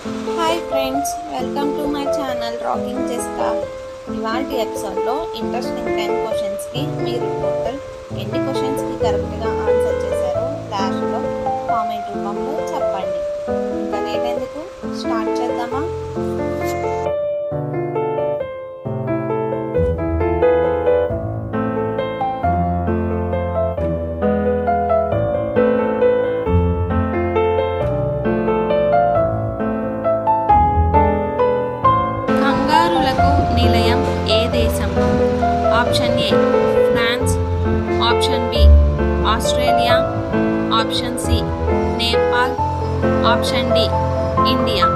Hi friends, welcome to my channel rocking జెస్కా. ఇవాల్టి ఎపిసోడ్లో ఇంట్రెస్టింగ్ 10 క్వశ్చన్స్కి మీరు టోటల్ ఎన్ని క్వశ్చన్స్కి కరెక్ట్గా ఆన్సర్ చేశారో లాస్ట్లో కామెంట్ రూపంలో చెప్పండి. ఇంకా లేట్ ఎందుకు, స్టార్ట్ చేద్దామా? నిలయం ఏ దేశం? Option A France, option B Australia, option C Nepal, option D India.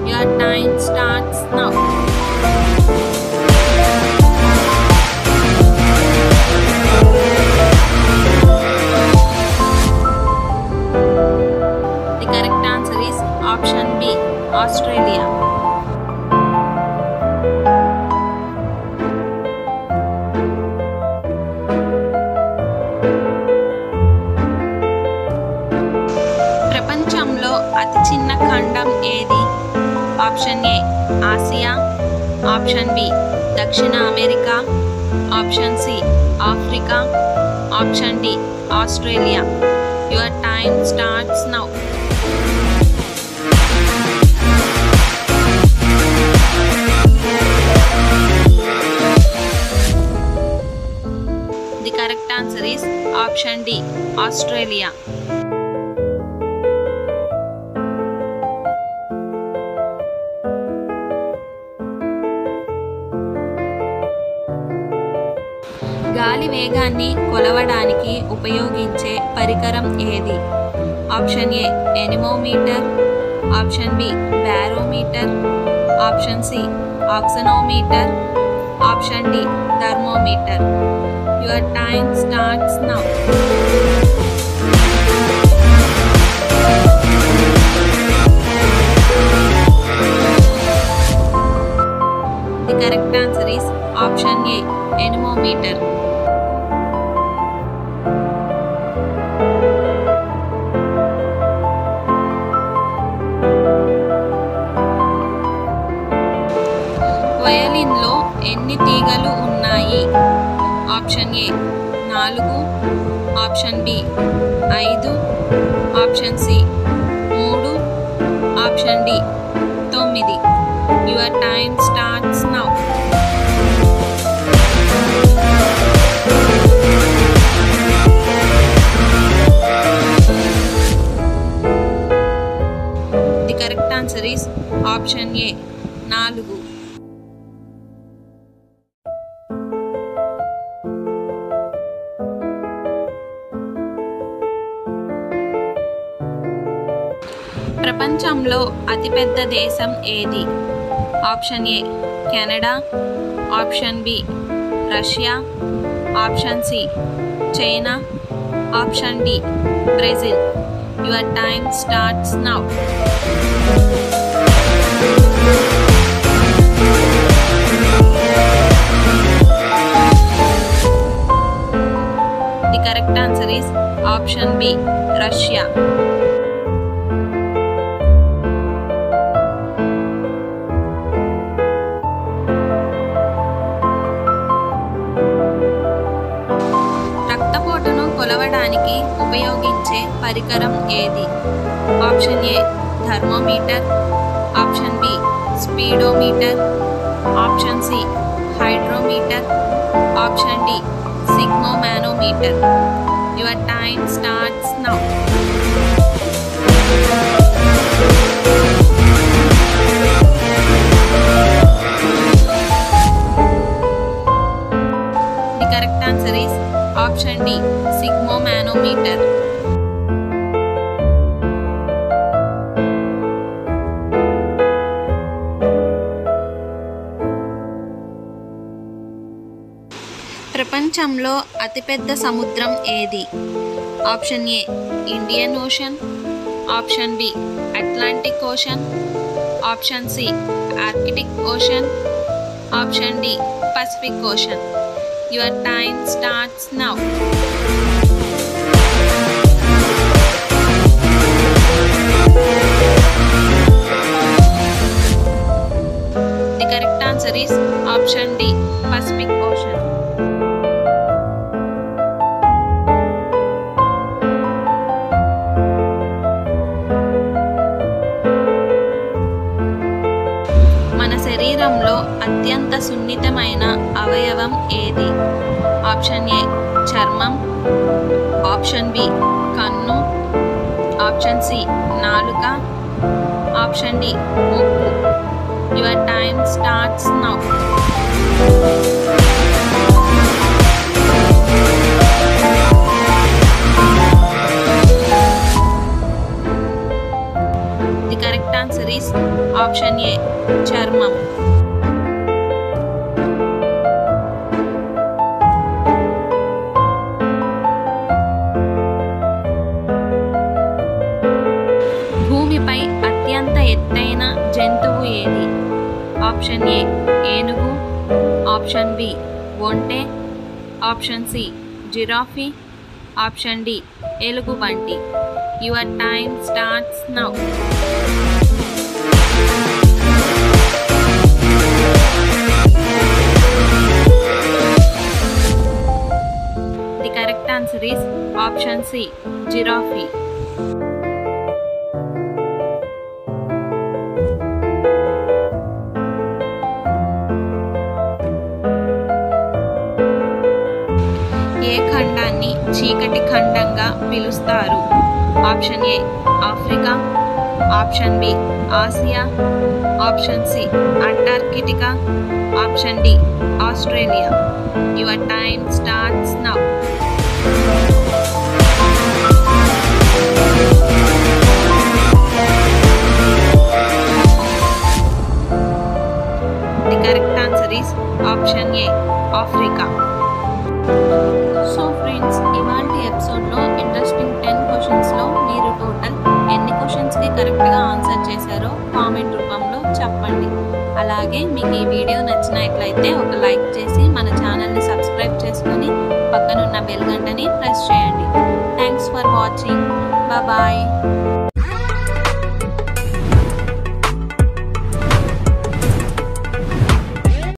Your time starts now. The correct answer is option B Australia. ప్రపంచంలో అతి చిన్న ఖండం ఏది? Option A Asia, option B దక్షిణ America, option C Africa, option D Australia. Your time starts now. The correct answer is option D Australia. గాలి వేగాన్ని కొలవడానికి ఉపయోగించే పరికరం ఏది? Option A anemometer, option B barometer, option C ఆక్సినోమీటర్, option D thermometer. Your time starts now. The correct answer is option A anemometer. వయలిన్లో ఎన్ని తీగలు ఉన్నాయి? Option A 4, option B 5, option C 3, option D 9. Your time starts now. The correct answer is option A 4. ప్రపంచంలో అతిపెద్ద దేశం ఏది? Option A Canada, option B Russia, option C China, option D Brazil. Your time starts now. The correct answer is option B Russia. రక్తపోటును కొలవడానికి ఉపయోగించే పరికరం ఏది? Option A thermometer, option B speedometer, option C hydrometer, option D sphygmomanometer. Your time starts now. The correct answer is option D sphygmomanometer. ప్రపంచంలో అతిపెద్ద సముద్రం ఏది? Option A Indian Ocean, option B Atlantic Ocean, option C Arctic Ocean, option D Pacific Ocean. Your time starts now. Option D Pacific Ocean. మన శరీరంలో అత్యంత సున్నితమైన అవయవం ఏది? ఆప్షన్ ఏ చర్మం, ఆప్షన్ బి కన్ను, ఆప్షన్ సి నాలుక, ఆప్షన్ డి ముక్కు. Your time starts now. The correct answer is option A చర్మం. భూమిపై అత్యంత ఎత్తైన జంతువు ఏది? ఆప్షన్ ఏ ఏనుగు, ఆప్షన్ బి ఒంటె, option C giraffe, option D ఎలుగుబంటి. Your time starts now. The correct answer is option C giraffe. ఏ ఖండాన్ని చీకటి ఖండంగా పిలుస్తారు? Option A Africa, option B Asia, option C Antarctica, option D Australia. Your time starts now. The correct answer is option A Africa. So friends, ఇవాల్టి ఎపిసోడ్లో interesting 10 క్వశ్చన్స్లో మీరు total ఎన్ని క్వశ్చన్స్కి కరెక్ట్గా ఆన్సర్ చేశారో కామెంట్ రూపంలో చెప్పండి. అలాగే మీకు ఈ వీడియో నచ్చినట్లయితే ఒక లైక్ చేసి మన ఛానల్ని సబ్స్క్రైబ్ చేసుకొని పక్కనున్న బెల్ గంటని ప్రెస్ చేయండి. Thanks for watching. బాయ్.